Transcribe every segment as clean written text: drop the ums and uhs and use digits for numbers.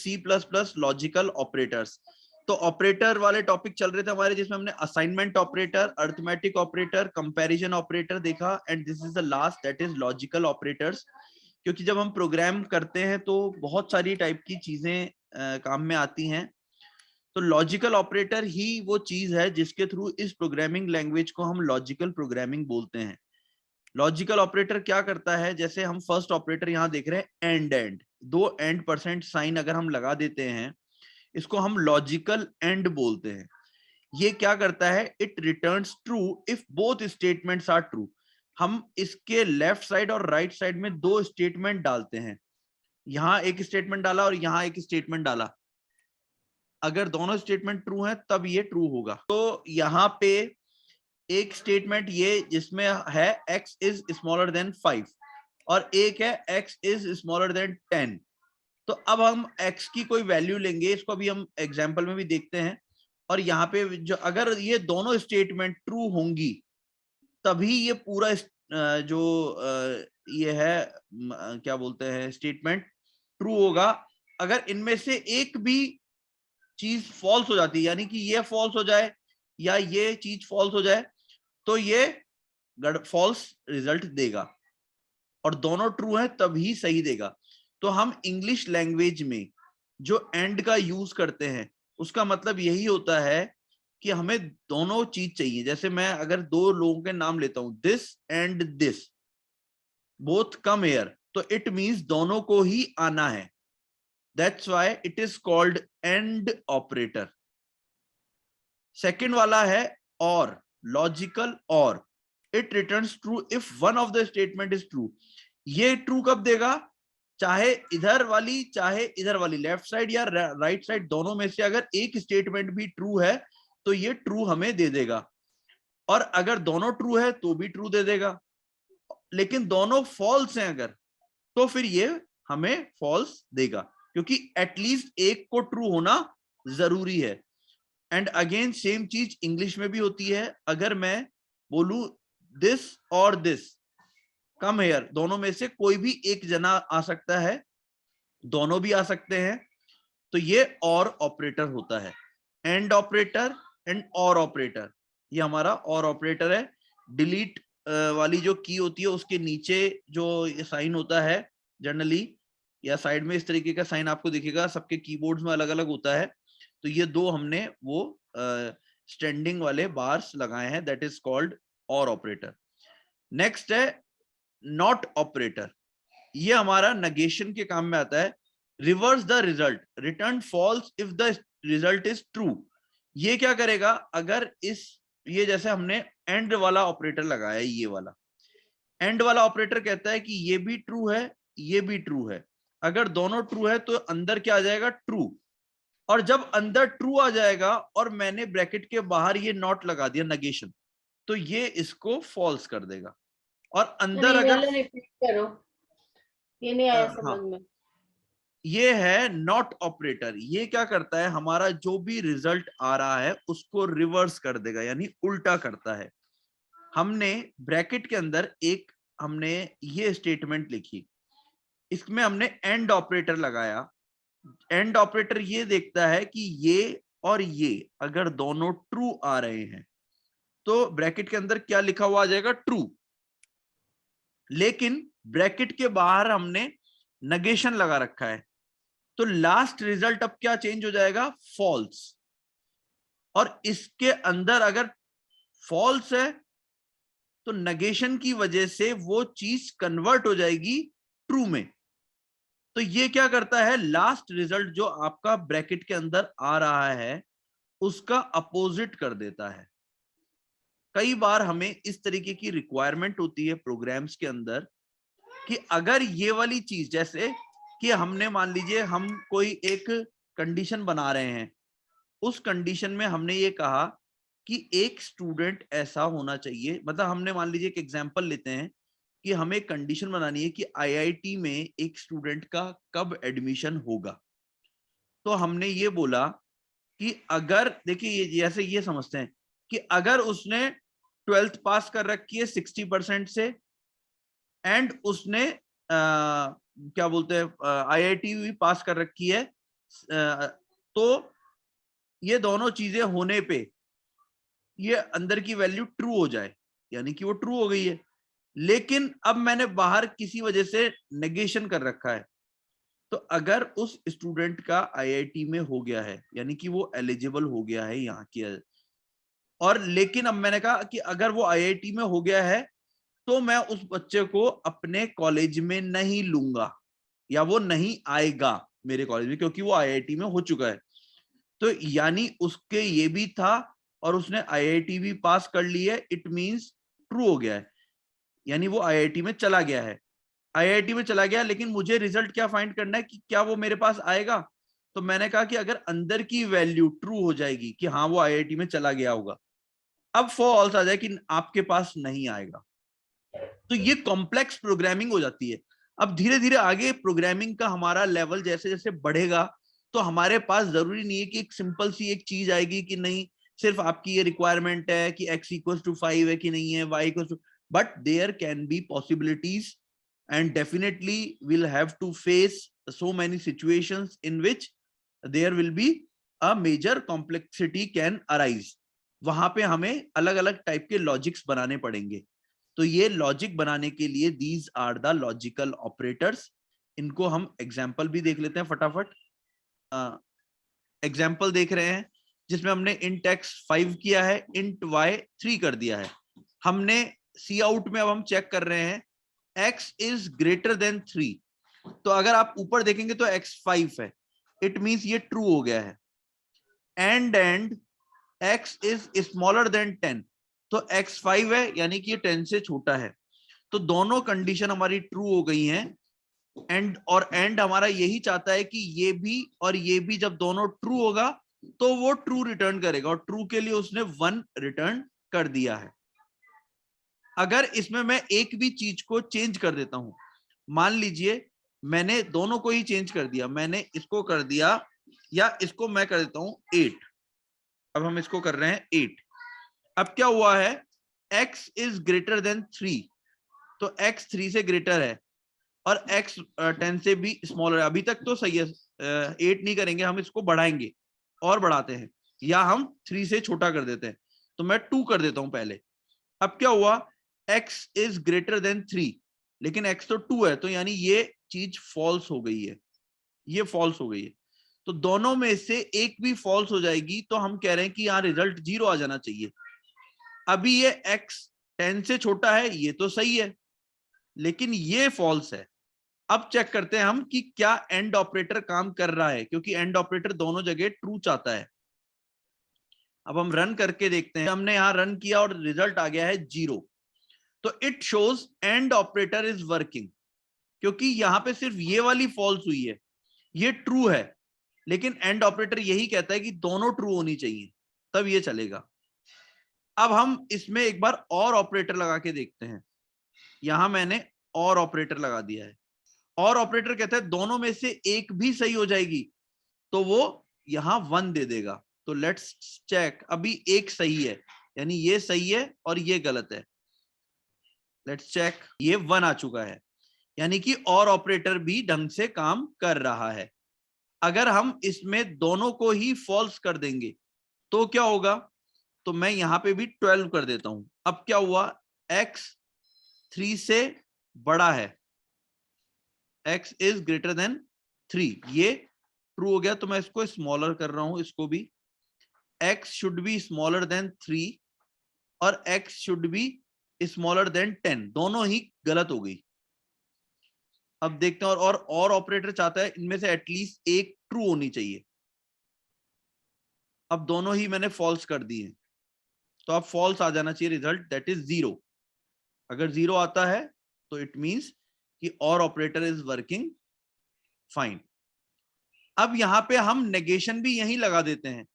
सी plus plus logical operators. तो operator वाले topic चल रहे थे हमारे, जिसमें हमने assignment operator, arithmetic operator, comparison operator देखा, and this is the last, that is logical operators. क्योंकि जब हम प्रोग्राम करते हैं तो बहुत सारी टाइप की चीजें काम में आती हैं। तो लॉजिकल ऑपरेटर ही वो चीज है जिसके थ्रू इस प्रोग्रामिंग लैंग्वेज को हम लॉजिकल प्रोग्रामिंग बोलते हैं। लॉजिकल ऑपरेटर क्या करता है, जैसे हम फर्स्ट ऑपरेटर यहां देख रहे हैं एंड, दो एंड परसेंट साइन अगर हम लगा देते हैं, इसको हम लॉजिकल एंड बोलते हैं। ये क्या करता है, it returns true if both statements are true. हम इसके लेफ्ट साइड और राइट साइड में दो स्टेटमेंट डालते हैं, यहां एक स्टेटमेंट डाला और यहां एक स्टेटमेंट डाला। अगर दोनों स्टेटमेंट ट्रू हैं तब ये ट्रू होगा। तो यहाँ पे एक स्टेटमेंट ये जिसमें है x इज स्मॉलर देन 5 और एक है x इज स्मॉलर देन 10। तो अब हम x की कोई वैल्यू लेंगे, इसको अभी हम एग्जांपल में भी देखते हैं। और यहाँ पे जो अगर ये दोनों स्टेटमेंट ट्रू होंगी तभी ये पूरा जो ये है क्या बोलते हैं स्टेटमेंट ट्रू होगा। अगर इनमें से एक भी चीज फॉल्स हो जाती है, यानी कि ये फॉल्स हो जाए या ये चीज फॉल्स हो जाए, तो ये फॉल्स रिजल्ट देगा, और दोनों ट्रू है तभी सही देगा। तो हम इंग्लिश लैंग्वेज में जो एंड का यूज करते हैं उसका मतलब यही होता है कि हमें दोनों चीज चाहिए। जैसे मैं अगर दो लोगों के नाम लेता हूं, this and this both come here, तो इट मींस दोनों को ही आना है। That's why it is called and operator. Second वाला है और, लॉजिकल और, it returns true if one of the statement is true. ये ट्रू कब देगा, चाहे इधर वाली चाहे इधर वाली, लेफ्ट साइड या राइट साइड, दोनों में से अगर एक स्टेटमेंट भी ट्रू है तो ये ट्रू हमें दे देगा, और अगर दोनों ट्रू है तो भी ट्रू दे देगा। लेकिन दोनों फॉल्स हैं अगर, तो फिर ये हमें फॉल्स देगा, क्योंकि एटलीस्ट एक को ट्रू होना जरूरी है। एंड अगेन सेम चीज इंग्लिश में भी होती है। अगर मैं बोलूं दिस और दिस कम हेयर, दोनों में से कोई भी एक जना आ सकता है, दोनों भी आ सकते हैं, तो ये और ऑपरेटर होता है। एंड ऑपरेटर एंड और ऑपरेटर, ये हमारा और ऑपरेटर है। डिलीट वाली जो की होती है उसके नीचे जो साइन होता है जनरली, या साइड में इस तरीके का साइन आपको दिखेगा, सबके कीबोर्ड्स में अलग अलग होता है। तो ये दो हमने वो स्टैंडिंग वाले बार्स लगाए हैं, दैट इज कॉल्ड और ऑपरेटर। नेक्स्ट है नॉट ऑपरेटर। ये हमारा नेगेशन के काम में आता है। Reverse the result, return false if the result is true. ये क्या करेगा, अगर ये जैसे हमने एंड वाला ऑपरेटर लगाया, ये वाला एंड वाला ऑपरेटर कहता है कि ये भी ट्रू है ये भी ट्रू है। अगर दोनों ट्रू है तो अंदर क्या आ जाएगा, ट्रू। और जब अंदर ट्रू आ जाएगा और मैंने ब्रैकेट के बाहर ये नॉट लगा दिया, नेगेशन, तो ये इसको फॉल्स कर देगा। और अंदर अगर रिपीट करो, ये नहीं आया समझ हाँ, में। ये है नॉट ऑपरेटर। ये क्या करता है, हमारा जो भी रिजल्ट आ रहा है उसको रिवर्स कर देगा, यानी उल्टा करता है। हमने ब्रैकेट के अंदर एक हमने ये स्टेटमेंट लिखी, इसमें हमने एंड ऑपरेटर लगाया। एंड ऑपरेटर ये देखता है कि ये और ये अगर दोनों ट्रू आ रहे हैं तो ब्रैकेट के अंदर क्या लिखा हुआ आ जाएगा, ट्रू। लेकिन ब्रैकेट के बाहर हमने नेगेशन लगा रखा है, तो लास्ट रिजल्ट अब क्या चेंज हो जाएगा, फॉल्स। और इसके अंदर अगर फॉल्स है तो नेगेशन की वजह से वो चीज कन्वर्ट हो जाएगी ट्रू में। तो ये क्या करता है, लास्ट रिजल्ट जो आपका ब्रैकेट के अंदर आ रहा है उसका अपोजिट कर देता है। कई बार हमें इस तरीके की रिक्वायरमेंट होती है प्रोग्राम्स के अंदर कि अगर ये वाली चीज, जैसे कि हमने मान लीजिए हम कोई एक कंडीशन बना रहे हैं, उस कंडीशन में हमने ये कहा कि एक स्टूडेंट ऐसा होना चाहिए, मतलब हमने मान लीजिए एक एग्जांपल लेते हैं कि हमें एक कंडीशन बनानी है कि आईआईटी में एक स्टूडेंट का कब एडमिशन होगा। तो हमने ये बोला कि अगर, देखिए ये जैसे ये समझते हैं कि अगर उसने 12th पास कर रखी है 60% से, एंड उसने क्या बोलते हैं आईआईटी भी पास कर रखी है तो ये दोनों चीजें होने पे ये अंदर की वैल्यू ट्रू हो जाए, यानी कि वो ट्रू हो गई है। लेकिन अब मैंने बाहर किसी वजह से नेगेशन कर रखा है, तो अगर उस स्टूडेंट का आईआईटी में हो गया है, यानी कि वो एलिजिबल हो गया है यहाँ की, और लेकिन अब मैंने कहा कि अगर वो आईआईटी में हो गया है तो मैं उस बच्चे को अपने कॉलेज में नहीं लूंगा, या वो नहीं आएगा मेरे कॉलेज में, क्योंकि वो आईआईटी में हो चुका है। तो यानी उसके ये भी था और उसने आईआईटी भी पास कर ली है, इट मींस ट्रू हो गया है, यानी वो आईआईटी में चला गया है। आईआईटी में चला गया, लेकिन मुझे रिजल्ट क्या फाइंड करना है कि क्या वो मेरे पास आएगा। तो मैंने कहा कि अगर अंदर की वैल्यू ट्रू हो जाएगी कि हाँ वो आईआईटी में चला गया होगा, अब फॉल्स आ जाए कि आपके पास नहीं आएगा, तो ये कॉम्प्लेक्स प्रोग्रामिंग हो जाती है। अब धीरे धीरे आगे प्रोग्रामिंग का हमारा लेवल जैसे जैसे बढ़ेगा, तो हमारे पास जरूरी नहीं है कि एक सिंपल सी एक चीज आएगी कि नहीं सिर्फ आपकी ये रिक्वायरमेंट है कि x इक्वल्स टू 5 है कि नहीं है, y equals to, but there can be possibilities and definitely we'll have to face so many situations in which there will be a major complexity can arise. वहां पे हमें अलग अलग टाइप के लॉजिक्स बनाने पड़ेंगे। तो ये लॉजिक बनाने के लिए these are the logical operators। इनको हम एग्जाम्पल भी देख लेते हैं फटाफट। एग्जाम्पल देख रहे हैं जिसमें हमने int x 5 किया है, int y 3 कर दिया है। हमने सी आउट में अब हम चेक कर रहे हैं x is greater than 3, तो अगर आप ऊपर देखेंगे तो x 5 है, इट मींस ये ट्रू हो गया है। And x is smaller than 10, तो x 5 है यानी कि ये 10 से छोटा है। तो दोनों कंडीशन हमारी ट्रू हो गई हैं। एंड हमारा यही चाहता है कि ये भी और ये भी जब दोनों ट्रू होगा तो वो ट्रू रिटर्न करेगा, और ट्रू के लिए उसने 1 रिटर्न कर दिया है। अगर इसमें मैं एक भी चीज को चेंज कर देता हूं, मान लीजिए मैंने दोनों को ही चेंज कर दिया, मैंने इसको कर दिया या इसको मैं कर देता हूं 8, अब हम इसको कर रहे हैं 8। अब क्या हुआ है, x इज ग्रेटर देन 3, तो x 3 से ग्रेटर है और x 10 से भी स्मॉलर है। अभी तक तो सही है, 8 नहीं करेंगे, हम इसको बढ़ाएंगे और बढ़ाते हैं, या हम 3 से छोटा कर देते हैं। तो मैं 2 कर देता हूं पहले। अब क्या हुआ, x इज ग्रेटर देन 3, लेकिन x तो 2 है, तो यानी ये चीज फॉल्स हो गई है, ये फॉल्स हो गई है। तो दोनों में से एक भी फॉल्स हो जाएगी तो हम कह रहे हैं कि यहाँ रिजल्ट 0 आ जाना चाहिए। अभी ये x 10 से छोटा है, ये तो सही है, लेकिन ये फॉल्स है। अब चेक करते हैं हम कि क्या एंड ऑपरेटर काम कर रहा है, क्योंकि एंड ऑपरेटर दोनों जगह ट्रू चाहता है। अब हम रन करके देखते हैं, हमने यहाँ रन किया और रिजल्ट आ गया है 0, तो it shows and operator is working, क्योंकि यहां पे सिर्फ ये वाली फॉल्स हुई है, ये ट्रू है, लेकिन एंड ऑपरेटर यही कहता है कि दोनों ट्रू होनी चाहिए, तब ये चलेगा। अब हम इसमें एक बार और ऑपरेटर लगा के देखते हैं। यहां मैंने और ऑपरेटर लगा दिया है, और ऑपरेटर कहता है दोनों में से एक भी सही हो जाएगी तो वो यहां 1 दे देगा। तो लेट्स चेक, अभी एक सही है, यानी ये सही है और ये गलत है। लेट्स चेक, ये 1 आ चुका है, यानी कि और ऑपरेटर भी ढंग से काम कर रहा है। अगर हम इसमें दोनों को ही फॉल्स कर देंगे तो क्या होगा, तो मैं यहां पे भी 12 कर देता हूं। अब क्या हुआ, x 3 से बड़ा है, x इज ग्रेटर देन 3, ये ट्रू हो गया। तो मैं इसको स्मॉलर कर रहा हूं, इसको भी x should be smaller than 3 और x should be smaller than 10, दोनों ही गलत हो गई। अब देखते हैं, और ऑपरेटर चाहता है इनमें से एटलीस्ट एक ट्रू होनी चाहिए। अब दोनों ही मैंने फॉल्स कर दिए, तो अब फॉल्स आ जाना चाहिए रिजल्ट, दैट इज 0। अगर 0 आता है तो इट मींस कि और ऑपरेटर इज वर्किंग फाइन। अब यहां पे हम नेगेशन भी यहीं लगा देते हैं।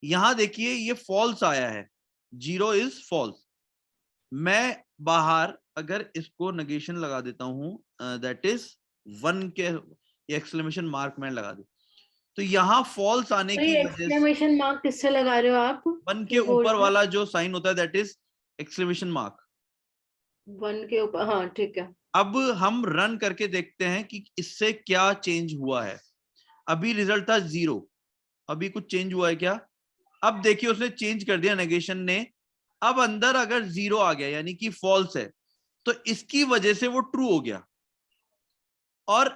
यहां देखिए ये फॉल्स आया है, 0 इज फॉल्स। मैं बाहर अगर इसको नेगेशन लगा देता हूं, दैट इज 1 के एक्सक्लेमेशन मार्क मैं लगा दे, तो यहाँ फॉल्स आने तो की ये वजह से एक्सक्लेमेशन मार्क किससे लगा रहे हो आप? 1 के ऊपर वाला जो साइन होता है दैट इज एक्सक्लेमेशन मार्क। 1 के ऊपर, हाँ ठीक है। अब हम रन करके देखते हैं कि इससे क्या चेंज हुआ है। अभी रिजल्ट था 0, अभी कुछ चेंज हुआ है क्या? अब देखिए उसने चेंज कर दिया नेगेशन ने, अब अंदर अगर 0 आ गया यानी कि फॉल्स है, तो इसकी वजह से वो ट्रू हो गया। और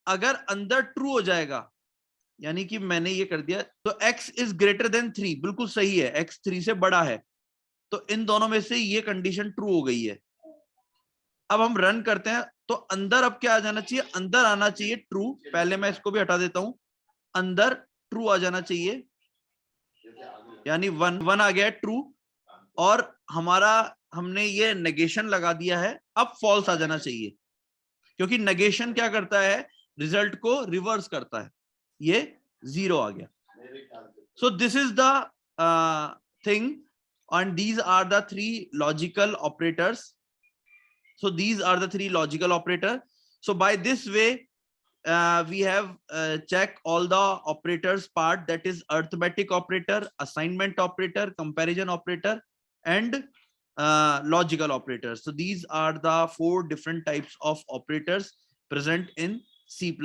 अगर अंदर ट्रू हो जाएगा यानी कि मैंने ये कर दिया, तो x इज ग्रेटर देन 3, बिल्कुल सही है, x 3 से बड़ा है, तो इन दोनों में से ये कंडीशन ट्रू हो गई है। अब हम रन करते हैं, तो अंदर अब क्या आ जाना चाहिए? अंदर आना चाहिए ट्रू। पहले मैं इसको भी हटा देता हूं, अंदर ट्रू आ जाना चाहिए, यानी 1 आ गया है ट्रू, और हमारा हमने ये नेगेशन लगा दिया है, अब फॉल्स आ जाना चाहिए, क्योंकि नेगेशन क्या करता है? रिजल्ट को रिवर्स करता है। ये 0 आ गया। So this is the thing, and these are the 3 logical operators. So these are the 3 logical operator. So by this way we have checked all the operators part, that is arithmetic operator, assignment operator, comparison operator, and logical operators. So these are the 4 different types of operators present in C++.